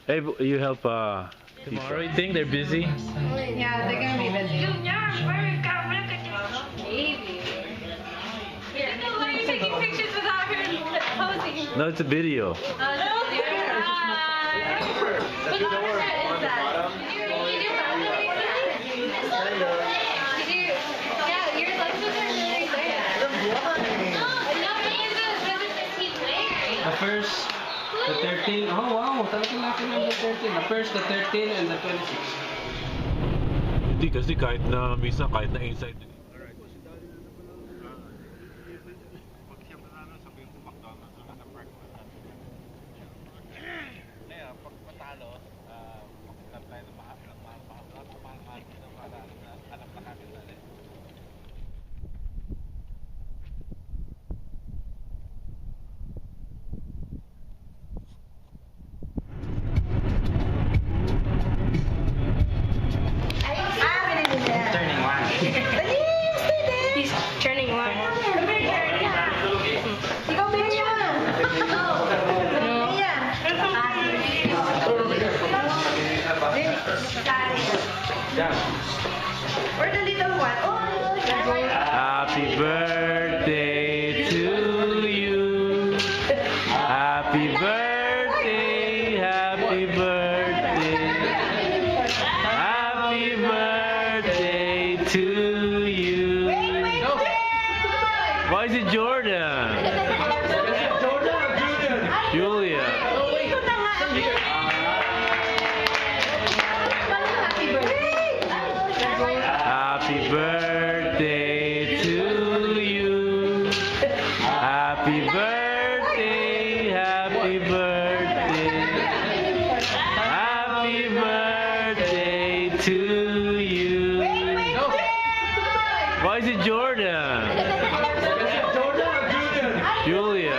Hey, you help Tomorrow, you think they're busy? Yeah, they're gonna be busy. Maybe. Why are you taking pictures without her posing? No, it's a video. What camera is that? Yeah, your lenses are really there. No, because he's wearing. The first, the 13. Oh wow, talagang laki ng the 13. The first, the 13, and the 26. Hindi kasi kahit na minsan, kahit na inside. He's turning one. Or the little one. Oh, Happy birthday to you. Happy birthday, happy birthday. Happy birthday to you. Why is it Jordan? Julia. Happy birthday to you. Happy birthday, happy birthday. Happy birthday to you. Why is it Jordan? Julia.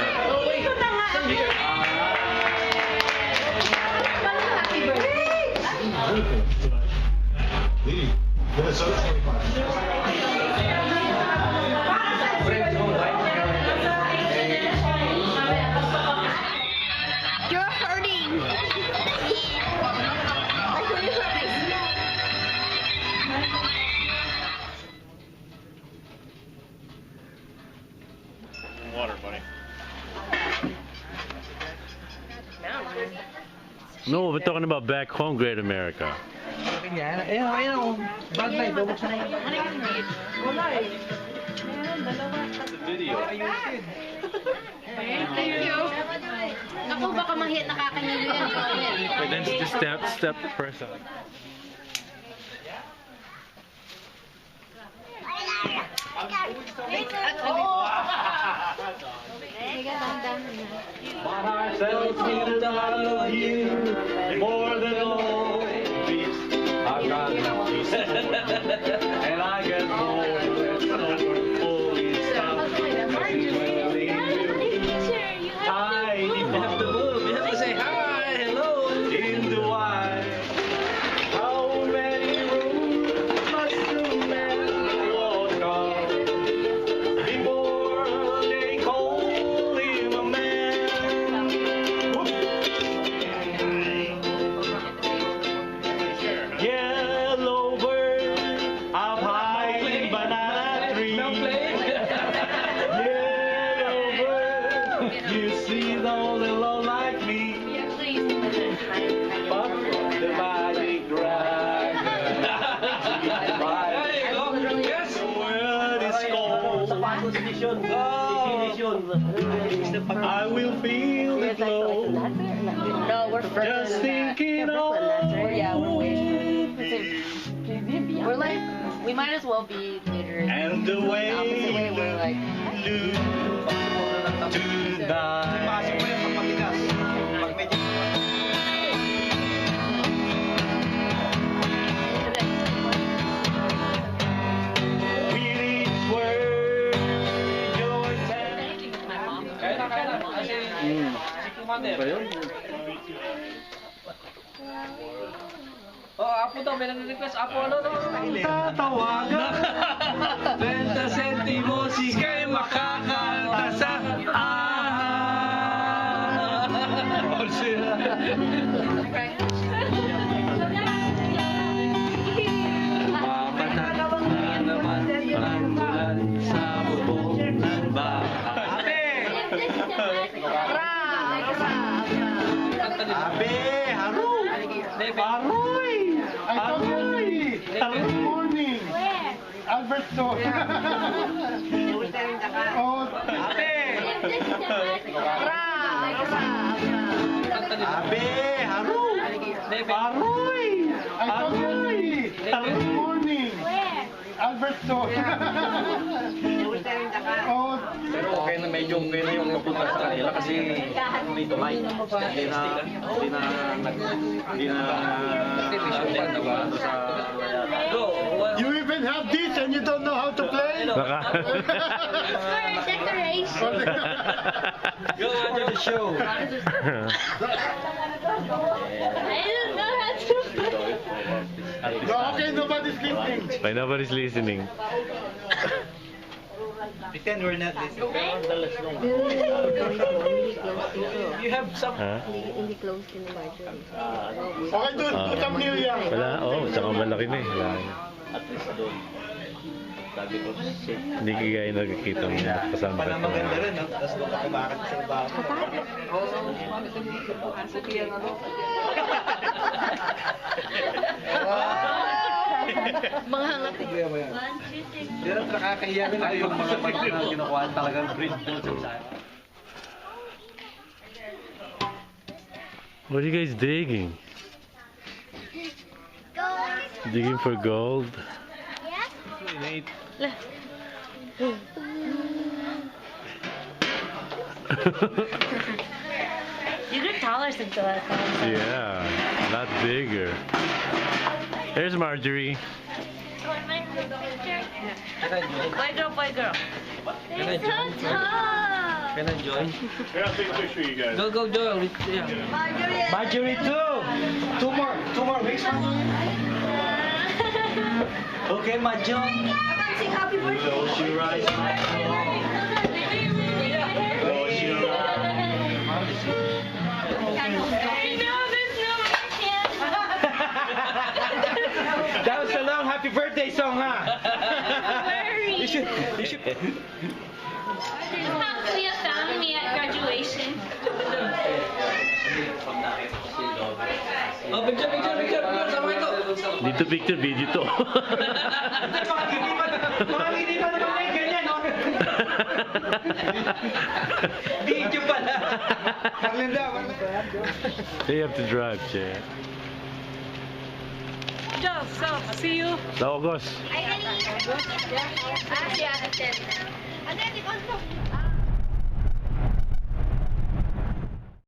You're hurting. Water, buddy. No, we're talking about back home, Great America. Bad night, bubuksan mo. Video. Thank you. Ako baka mahit nakakanyalo yan. Wait, then just step, press up. My heart tells me that I love you more than all these. I've got no peace, and I get more than fully stopped. I have to move. You have to say hi, hello. In the wide, how many rooms must a man walk on before they call him a man? Yellow bird up high in banana tree. Yellow bird, you see those alone like me. But the mighty dragon, yes, the world is cold. I will feel the glow. No, we're further Just than that. thinking of Yeah, we're way. We're like, we might as well be later. and the way Opposite way, we're like. you tonight. With each word, joy and Kaya na. Kasi, Ba yun? Apo daw, may nag-request. Apo, ano? Tatawagan 30 centimos, ika'y makakalta sa Papatak na naman ang bulan sa bubong ng bahay. Abe, haru! Aroy! Aroy! Good morning! Where? Alberto! Oh, Abe! Abe, haru! Aroy! Aroy! Good morning! Where? Alberto! Oh, Pero okay na medyo okay na yung napunta sa kanila kasi may tuloy. Hindi na diba, sa you even have this and you don't know how to play? Baka. For decoration. Go on the show. I don't know how to play. Okay, nobody's listening. Why nobody's listening? Pretend we're not listening. You have some... Ha? Hindi close din ni Marjorie. Okay, do thumbnail yan. Wala, tsaka malaki na eh. Wala. at least doon. Sabi ko, shit. Hindi kaya nakikita mo kasama Parang maganda rin, no? Tapos nakabakit sa iba. Mga hangat eh. Pero nakakahiya rin na yung mga bike na kinukuha talagang breed doon sa What are you guys digging? Digging for gold? You grew taller since the last time. Yeah, a lot bigger. There's Marjorie. Boy, girl, boy, girl. They're so tall. Can I join? Here, I'll take a picture of you guys. Go, Joel. Yeah. Marjorie, two more weeks, Okay, Marjorie. Close your eyes. Close your eyes. That was a long happy birthday song, huh? You should. How Cleo found me at graduation. Oh, picture. Sama ito. Dito picture, video to. Mga hindi pa naman may ganyan, no? Video pala. They have to drive, Che. Joe, so, see you. Sa August. I can eat. Ah, yeah, that's it. And then it goes